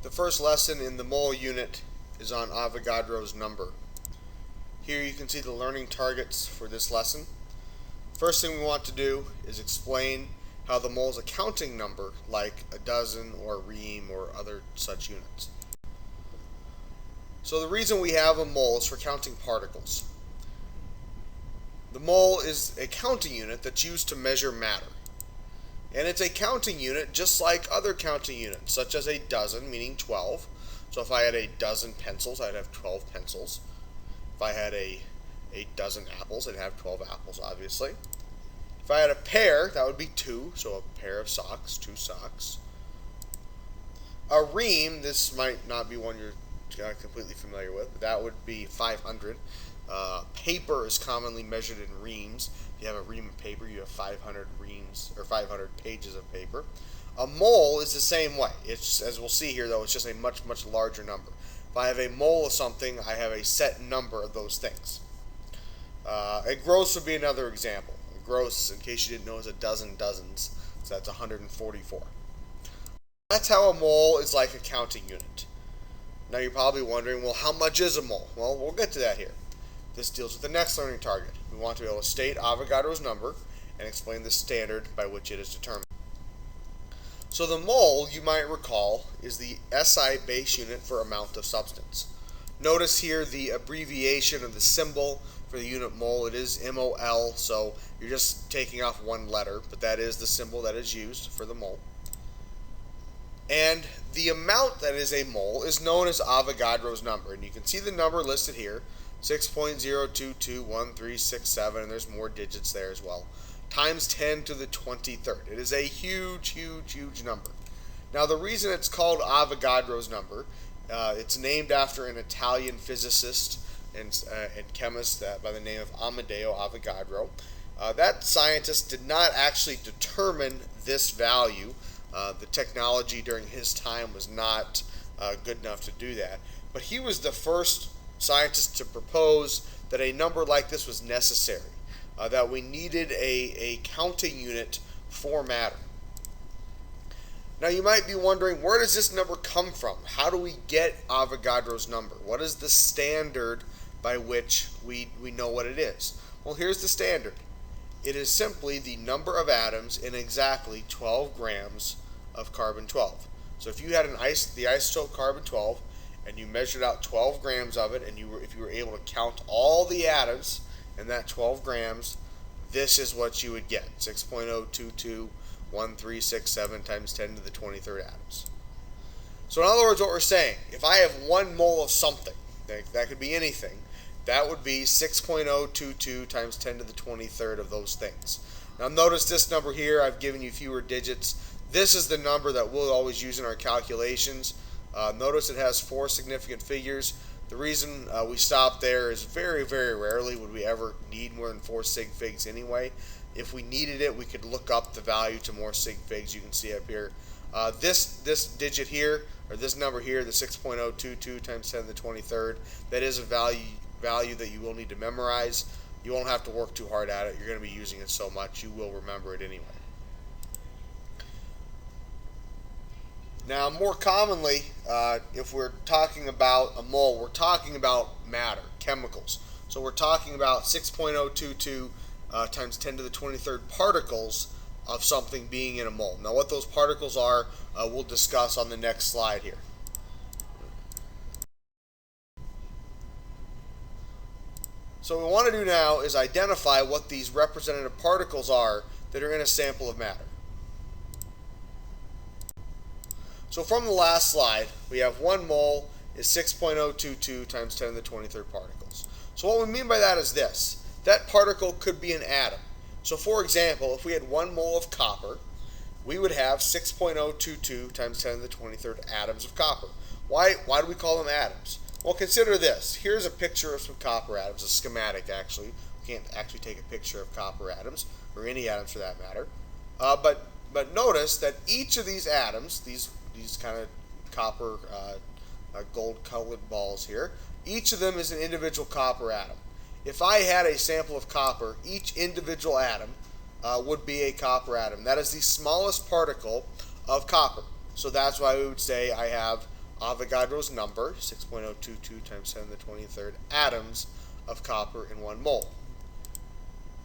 The first lesson in the mole unit is on Avogadro's number. Here you can see the learning targets for this lesson. First thing we want to do is explain how the mole is a counting number, like a dozen or a ream or other such units. So the reason we have a mole is for counting particles. The mole is a counting unit that's used to measure matter. And it's a counting unit just like other counting units, such as a dozen, meaning 12. So if I had a dozen pencils, I'd have 12 pencils. If I had a dozen apples, I'd have 12 apples, obviously. If I had a pair, that would be 2, so a pair of socks, 2 socks. A ream, this might not be one you're completely familiar with, but that would be 500. Paper is commonly measured in reams. If you have a ream of paper, you have 500 reams or 500 pages of paper. A mole is the same way. It's, as we'll see here, though, it's just a much larger number. If I have a mole of something, I have a set number of those things. A gross would be another example. A gross, in case you didn't know, is a dozen dozens, so that's 144. That's how a mole is like a counting unit. Now you're probably wondering, well, how much is a mole? Well, we'll get to that here. This deals with the next learning target. We want to be able to state Avogadro's number and explain the standard by which it is determined. So the mole, you might recall, is the SI base unit for amount of substance. Notice here the abbreviation of the symbol for the unit mole. It is MOL, so you're just taking off one letter, but that is the symbol that is used for the mole. And the amount that is a mole is known as Avogadro's number, and you can see the number listed here, 6.0221367, and there's more digits there as well, times 10 to the 23rd. It is a huge number. Now the reason it's called Avogadro's number, it's named after an Italian physicist and chemist by the name of Amedeo Avogadro. That scientist did not actually determine this value. The technology during his time was not good enough to do that. But he was the first scientist to propose that a number like this was necessary, that we needed a counting unit for matter. Now you might be wondering, where does this number come from? How do we get Avogadro's number? What is the standard by which we know what it is? Well, here's the standard. It is simply the number of atoms in exactly 12 grams of carbon-12. So if you had the isotope carbon-12 and you measured out 12 grams of it, and if you were able to count all the atoms in that 12 grams, this is what you would get: 6.0221367 times 10 to the 23rd atoms. So in other words, what we're saying, if I have 1 mole of something, that could be anything, that would be 6.022 times 10 to the 23rd of those things. Now notice this number here, I've given you fewer digits. This is the number that we'll always use in our calculations. Notice it has 4 significant figures. The reason we stop there is very rarely would we ever need more than 4 sig figs anyway. If we needed it, we could look up the value to more sig figs. You can see up here. This digit here, or this number here, the 6.022 times 10 to the 23rd, that is a value that you will need to memorize. You won't have to work too hard at it. You're going to be using it so much, you will remember it anyway. Now, more commonly, if we're talking about a mole, we're talking about matter, chemicals. So we're talking about 6.022 times 10 to the 23rd particles of something being in a mole. Now, what those particles are, we'll discuss on the next slide here. So what we want to do now is identify what these representative particles are that are in a sample of matter. So from the last slide, we have 1 mole is 6.022 times 10 to the 23rd particles. So what we mean by that is this. That particle could be an atom. So for example, if we had 1 mole of copper, we would have 6.022 times 10 to the 23rd atoms of copper. Why do we call them atoms? Well, consider this. Here's a picture of some copper atoms, a schematic actually. We can't actually take a picture of copper atoms, or any atoms for that matter. But notice that each of these atoms, these kind of copper gold-colored balls here, each of them is an individual copper atom. If I had a sample of copper, each individual atom would be a copper atom. That is the smallest particle of copper. So that's why we would say I have Avogadro's number, 6.022 times 10 to the 23rd atoms of copper in 1 mole.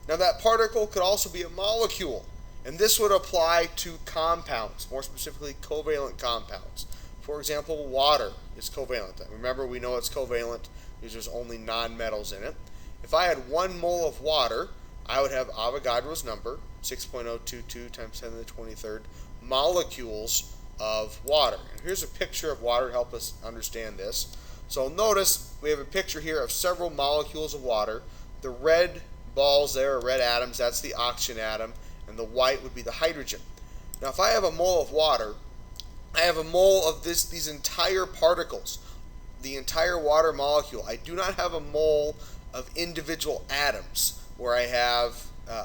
Now that particle could also be a molecule, and this would apply to compounds, more specifically covalent compounds. For example, water is covalent. Remember, we know it's covalent because there's only nonmetals in it. If I had 1 mole of water, I would have Avogadro's number, 6.022 times 10 to the 23rd molecules of water. And here's a picture of water to help us understand this. So notice we have a picture here of several molecules of water. The red balls there are red atoms, that's the oxygen atom, and the white would be the hydrogen. Now if I have a mole of water, I have a mole of these entire particles, the entire water molecule. I do not have a mole of individual atoms where I have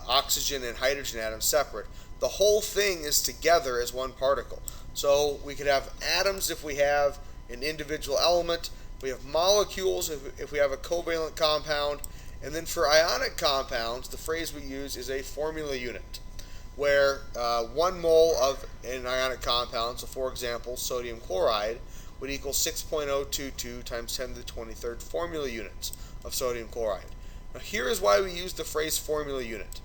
oxygen and hydrogen atoms separate. The whole thing is together as one particle. So we could have atoms if we have an individual element. We have molecules if we have a covalent compound. And then for ionic compounds, the phrase we use is a formula unit, where 1 mole of an ionic compound, so for example, sodium chloride, would equal 6.022 times 10 to the 23rd formula units of sodium chloride. Now here is why we use the phrase formula unit.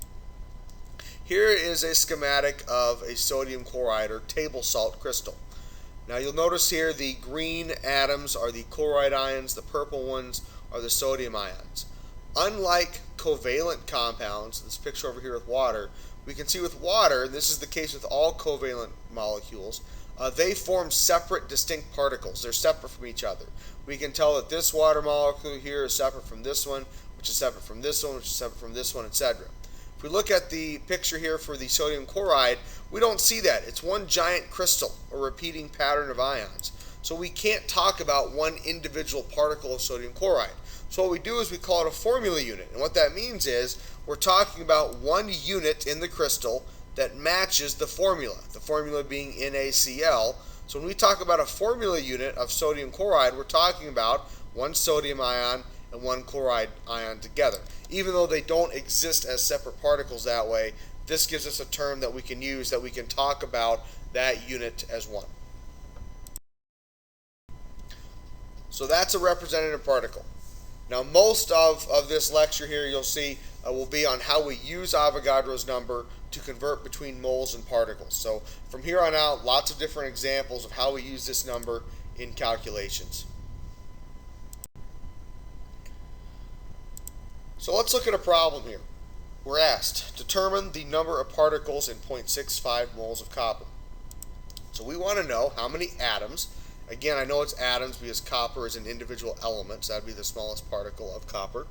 Here is a schematic of a sodium chloride or table salt crystal. Now you'll notice here the green atoms are the chloride ions, the purple ones are the sodium ions. Unlike covalent compounds, this picture over here with water, we can see with water, this is the case with all covalent molecules, they form separate, distinct particles. They're separate from each other. We can tell that this water molecule here is separate from this one, which is separate from this one, which is separate from this one, etc. If we look at the picture here for the sodium chloride, we don't see that. It's one giant crystal, a repeating pattern of ions. So we can't talk about one individual particle of sodium chloride. So what we do is we call it a formula unit. And what that means is we're talking about one unit in the crystal that matches the formula being NaCl. So when we talk about a formula unit of sodium chloride, we're talking about one sodium ion and one chloride ion together. Even though they don't exist as separate particles that way, this gives us a term that we can use, that we can talk about that unit as one. So that's a representative particle. Now most of this lecture here you'll see will be on how we use Avogadro's number to convert between moles and particles. So from here on out, lots of different examples of how we use this number in calculations. So let's look at a problem here. We're asked, determine the number of particles in 0.65 moles of copper. So we want to know how many atoms. Again, I know it's atoms because copper is an individual element, so that would be the smallest particle of copper.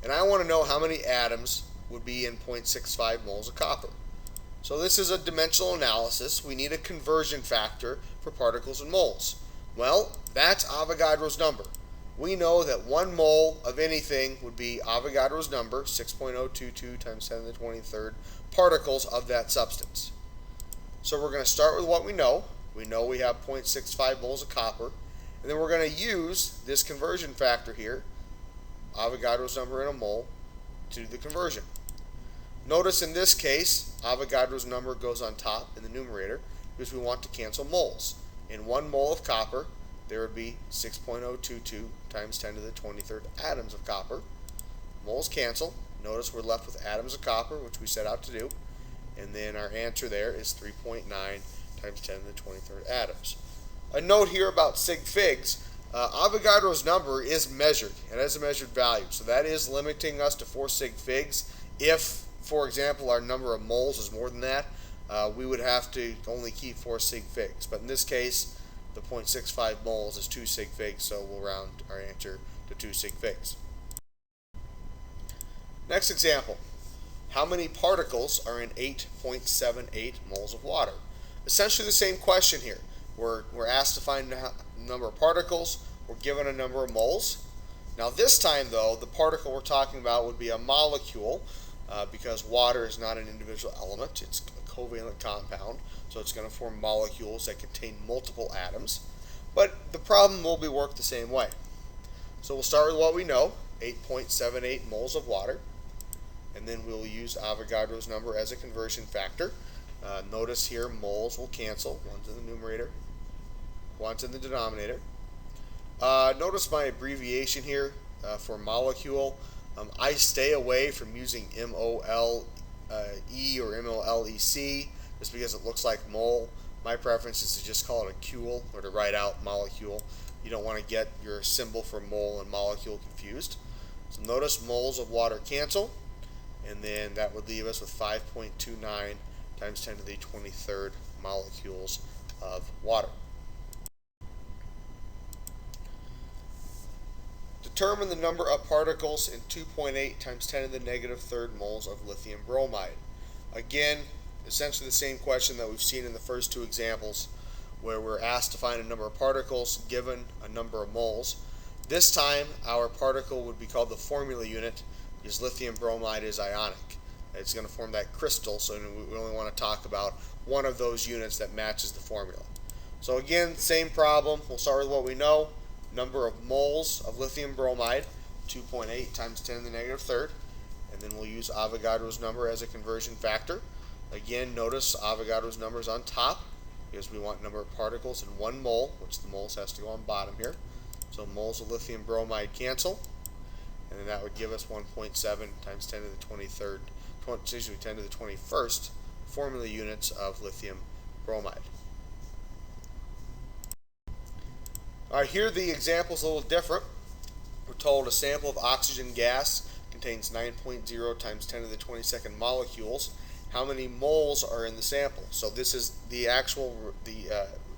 And I want to know how many atoms would be in 0.65 moles of copper. So this is a dimensional analysis. We need a conversion factor for particles and moles. Well, that's Avogadro's number. We know that 1 mole of anything would be Avogadro's number, 6.022 times 10 to the 23rd particles of that substance. So we're going to start with what we know. We know we have 0.65 moles of copper, and then we're going to use this conversion factor here, Avogadro's number in a mole, to do the conversion. Notice in this case, Avogadro's number goes on top in the numerator because we want to cancel moles. In 1 mole of copper, there would be 6.022 times 10 to the 23rd atoms of copper. Moles cancel. Notice we're left with atoms of copper, which we set out to do, and then our answer there is 3.9 times 10 to the 23rd atoms. A note here about sig figs. Avogadro's number is measured. It has a measured value. So that is limiting us to 4 sig figs. If, for example, our number of moles is more than that, we would have to only keep 4 sig figs. But in this case, the 0.65 moles is 2 sig figs, so we'll round our answer to 2 sig figs. Next example. How many particles are in 8.78 moles of water? Essentially the same question here. We're asked to find the number of particles. We're given a number of moles. Now this time though, the particle we're talking about would be a molecule because water is not an individual element. It's a covalent compound, so it's going to form molecules that contain multiple atoms. But the problem will be worked the same way. So we'll start with what we know, 8.78 moles of water, and then we'll use Avogadro's number as a conversion factor. Notice here moles will cancel, one's in the numerator, One's in the denominator. Notice my abbreviation here for molecule. I stay away from using MOLE or MOLEC just because it looks like mole. My preference is to just call it a cule or to write out molecule. You don't want to get your symbol for mole and molecule confused. So notice moles of water cancel, and then that would leave us with 5.29 times 10 to the 23rd molecules of water. Determine the number of particles in 2.8 times 10 to the negative third moles of lithium bromide. Again, essentially the same question that we've seen in the first two examples, where we're asked to find a number of particles given a number of moles. This time, our particle would be called the formula unit because lithium bromide is ionic. It's going to form that crystal, so we only want to talk about one of those units that matches the formula. So again, same problem. We'll start with what we know. Number of moles of lithium bromide, 2.8 times 10 to the negative third. And then we'll use Avogadro's number as a conversion factor. Again, notice Avogadro's number is on top because we want number of particles in 1 mole, which the moles has to go on bottom here. So moles of lithium bromide cancel, and then that would give us 1.7 times 10 to the 10 to the 21st formula units of lithium bromide. All right, here the example's a little different. We're told a sample of oxygen gas contains 9.0 times 10 to the 22nd molecules. How many moles are in the sample? So this is the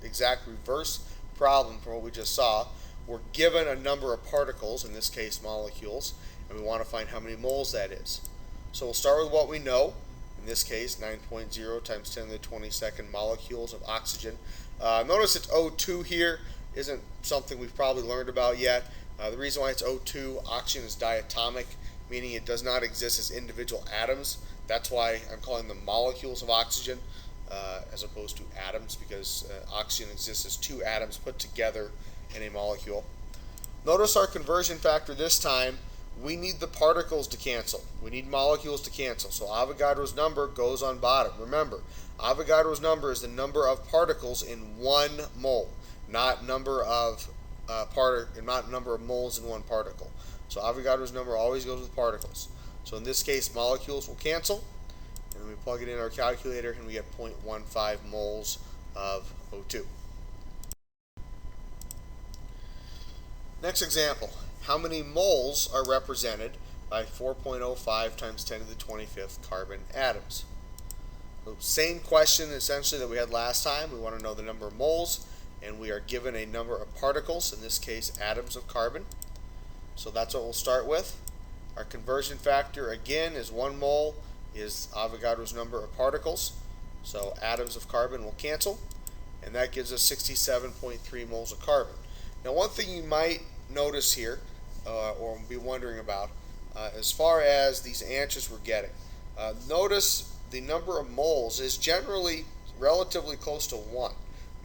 exact reverse problem from what we just saw. We're given a number of particles, in this case molecules, and we want to find how many moles that is. So we'll start with what we know. In this case, 9.0 times 10 to the 22nd molecules of oxygen. Notice it's O2 here. Isn't something we've probably learned about yet. The reason why it's O2, oxygen is diatomic, meaning it does not exist as individual atoms. That's why I'm calling them molecules of oxygen as opposed to atoms, because oxygen exists as 2 atoms put together in a molecule. Notice our conversion factor this time. We need the particles to cancel. We need molecules to cancel. So Avogadro's number goes on bottom. Remember, Avogadro's number is the number of particles in 1 mole, not number of moles in 1 particle. So Avogadro's number always goes with particles. So in this case, molecules will cancel, and then we plug it in our calculator, and we get 0.15 moles of O2. Next example. How many moles are represented by 4.05 times 10 to the 25th carbon atoms? So same question essentially that we had last time. We want to know the number of moles, and we are given a number of particles, in this case atoms of carbon. So that's what we'll start with. Our conversion factor again is 1 mole is Avogadro's number of particles. So atoms of carbon will cancel, and that gives us 67.3 moles of carbon. Now one thing you might notice here, or be wondering about, as far as these answers we're getting, notice the number of moles is generally relatively close to 1.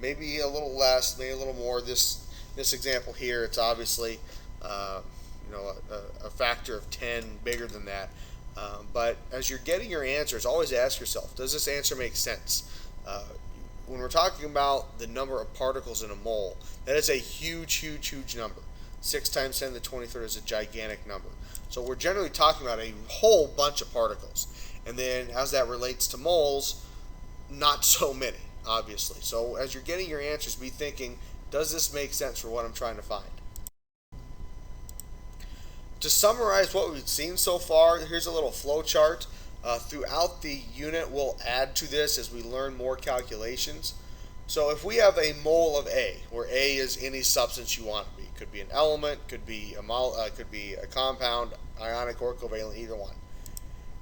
Maybe a little less, maybe a little more. This example here, it's obviously a factor of 10 bigger than that. But as you're getting your answers, always ask yourself, does this answer make sense? When we're talking about the number of particles in a mole, that is a huge number. 6 times 10 to the 23rd is a gigantic number. So we're generally talking about a whole bunch of particles. And then as that relates to moles, not so many, obviously. So as you're getting your answers, be thinking, does this make sense for what I'm trying to find? To summarize what we've seen so far, here's a little flow chart. Throughout the unit, we'll add to this as we learn more calculations. So if we have a mole of A, where A is any substance you want it to be, could be an element, could be a compound, ionic or covalent, either one.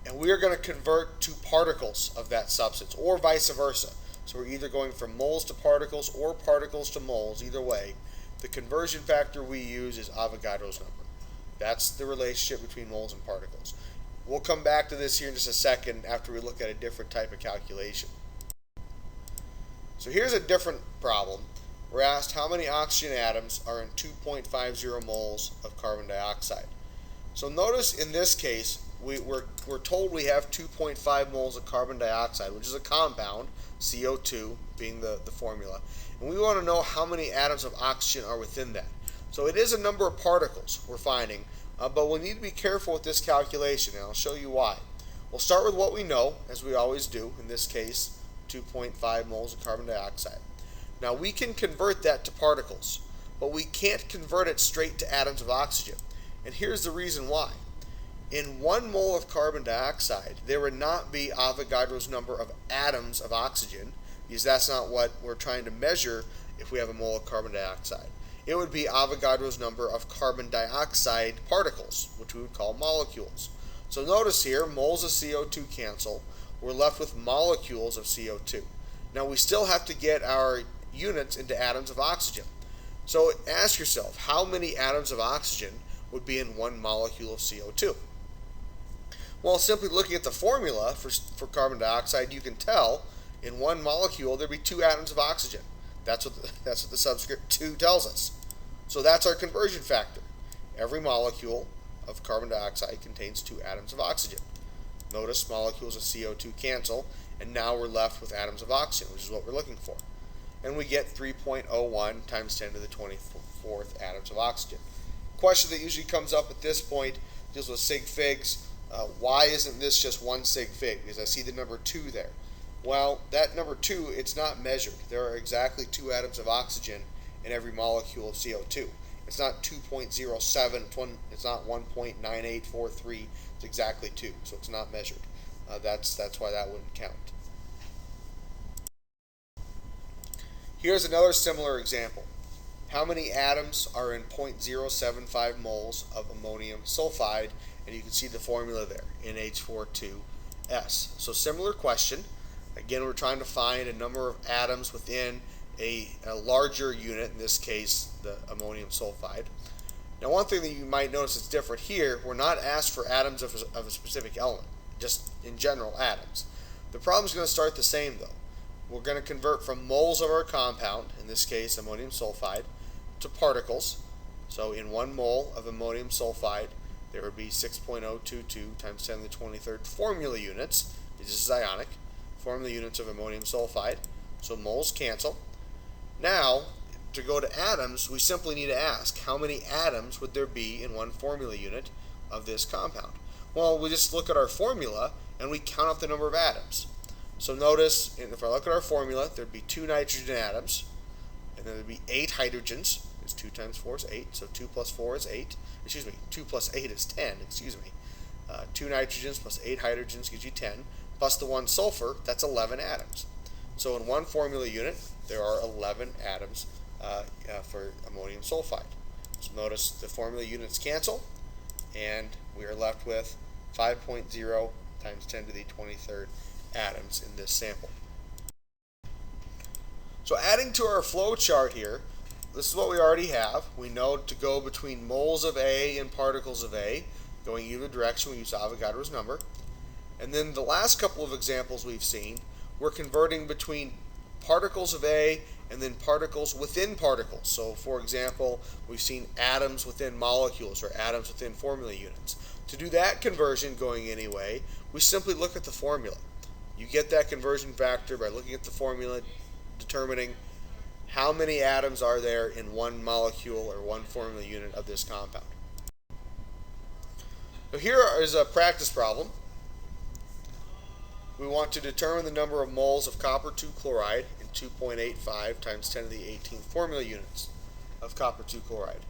And we are going to convert to particles of that substance, or vice versa. So we're either going from moles to particles or particles to moles, either way. The conversion factor we use is Avogadro's number. That's the relationship between moles and particles. We'll come back to this here in just a second after we look at a different type of calculation. So here's a different problem. We're asked how many oxygen atoms are in 2.50 moles of carbon dioxide. So notice in this case, we're told we have 2.5 moles of carbon dioxide, which is a compound, CO2 being the formula. And we want to know how many atoms of oxygen are within that. So it is a number of particles we're finding, but we need to be careful with this calculation, and I'll show you why. We'll start with what we know, as we always do, in this case 2.5 moles of carbon dioxide. Now we can convert that to particles, but we can't convert it straight to atoms of oxygen. And here's the reason why. In 1 mole of carbon dioxide, there would not be Avogadro's number of atoms of oxygen, because that's not what we're trying to measure if we have a mole of carbon dioxide. It would be Avogadro's number of carbon dioxide particles, which we would call molecules. So notice here, moles of CO2 cancel. We're left with molecules of CO2. Now we still have to get our units into atoms of oxygen. So ask yourself, how many atoms of oxygen would be in 1 molecule of CO2? Well, simply looking at the formula for carbon dioxide, you can tell in 1 molecule there'd be 2 atoms of oxygen. That's what the subscript 2 tells us. So that's our conversion factor. Every molecule of carbon dioxide contains 2 atoms of oxygen. Notice molecules of CO2 cancel, and now we're left with atoms of oxygen, which is what we're looking for. And we get 3.01 times 10 to the 24th atoms of oxygen. Question that usually comes up at this point deals with sig figs. Why isn't this just 1 sig fig? Because I see the number 2 there. Well, that number 2, it's not measured. There are exactly 2 atoms of oxygen in every molecule of CO2. It's not 2.07, it's not 1.9843, it's exactly 2, so it's not measured. That's why that wouldn't count. Here's another similar example. How many atoms are in 0.075 moles of ammonium sulfide? And you can see the formula there, NH42S. So similar question. Again, we're trying to find a number of atoms within a larger unit, in this case, the ammonium sulfide. Now, one thing that you might notice is different here, we're not asked for atoms of a specific element, just in general atoms. The problem's going to start the same, though. We're going to convert from moles of our compound, in this case, ammonium sulfide, to particles. So in 1 mole of ammonium sulfide, there would be 6.022 times 10 to the 23rd formula units. This is ionic. Formula units of ammonium sulfide. So moles cancel. Now, to go to atoms, we simply need to ask, how many atoms would there be in 1 formula unit of this compound? Well, we just look at our formula and we count up the number of atoms. So notice, if I look at our formula, there'd be 2 nitrogen atoms, and then there'd be 8 hydrogens. It's 2 times 4 is 8, so 2 plus 4 is 8. 2 plus 8 is 10, 2 nitrogens plus 8 hydrogens gives you 10, plus the 1 sulfur, that's 11 atoms. So in 1 formula unit, there are 11 atoms for ammonium sulfide. So notice the formula units cancel, and we are left with 5.0 times 10 to the 23rd atoms in this sample. So adding to our flow chart here, this is what we already have. We know to go between moles of A and particles of A, going either direction, we use Avogadro's number. And then the last couple of examples we've seen, we're converting between particles of A and then particles within particles. So for example, we've seen atoms within molecules or atoms within formula units. To do that conversion going any way, we simply look at the formula. You get that conversion factor by looking at the formula, determining how many atoms are there in 1 molecule or 1 formula unit of this compound. So here is a practice problem. We want to determine the number of moles of copper 2 chloride in 2.85 times 10 to the 18th formula units of copper 2 chloride.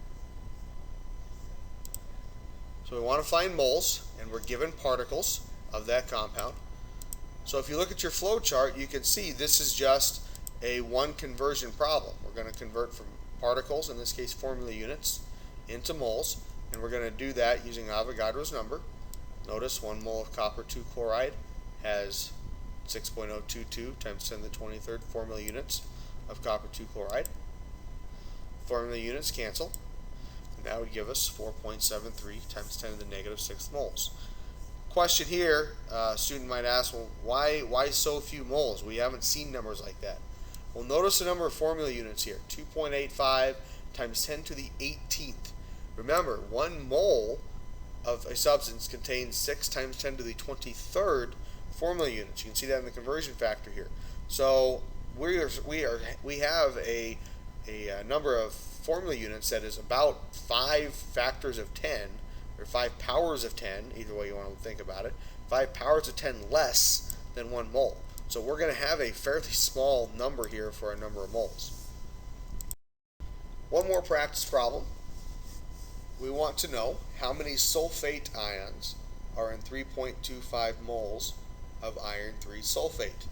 So we want to find moles, and we're given particles of that compound. So if you look at your flow chart, you can see this is just a 1 conversion problem. We're going to convert from particles, in this case formula units, into moles, and we're going to do that using Avogadro's number. Notice 1 mole of copper 2 chloride has 6.022 times 10 to the 23rd formula units of copper 2 chloride. Formula units cancel, and that would give us 4.73 times 10 to the negative 6th moles. Question here, a student might ask, well, why so few moles? We haven't seen numbers like that. Well, notice the number of formula units here, 2.85 times 10 to the 18th. Remember, 1 mole of a substance contains 6 times 10 to the 23rd formula units. You can see that in the conversion factor here. So we have a number of formula units that is about 5 factors of 10, or 5 powers of 10, either way you want to think about it, 5 powers of 10 less than 1 mole. So we're going to have a fairly small number here for our number of moles. One more practice problem. We want to know how many sulfate ions are in 3.25 moles of iron 3 sulfate.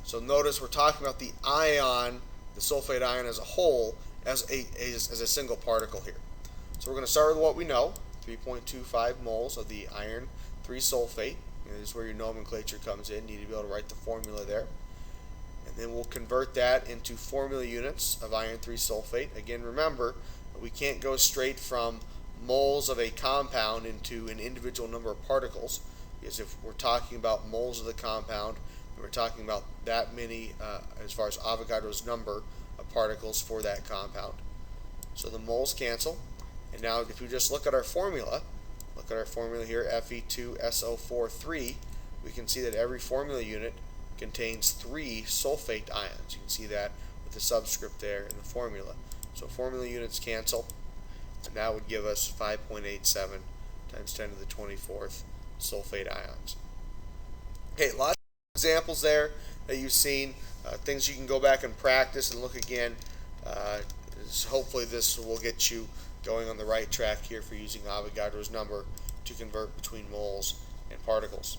So notice we're talking about the ion, the sulfate ion as a whole, as a single particle here. So we're going to start with what we know, 3.25 moles of the iron 3 sulfate. This is where your nomenclature comes in. You need to be able to write the formula there. And then we'll convert that into formula units of iron 3 sulfate. Again, remember, we can't go straight from moles of a compound into an individual number of particles, because if we're talking about moles of the compound, we're talking about that many as far as Avogadro's number of particles for that compound. So the moles cancel, and now if you just look at our formula, here, Fe2SO4 we can see that every formula unit contains 3 sulfate ions. You can see that with the subscript there in the formula. So formula units cancel, and that would give us 5.87 times 10 to the 24th sulfate ions. Okay, lots of examples there that you've seen, things you can go back and practice and look again. Hopefully this will get you going on the right track here for using Avogadro's number to convert between moles and particles.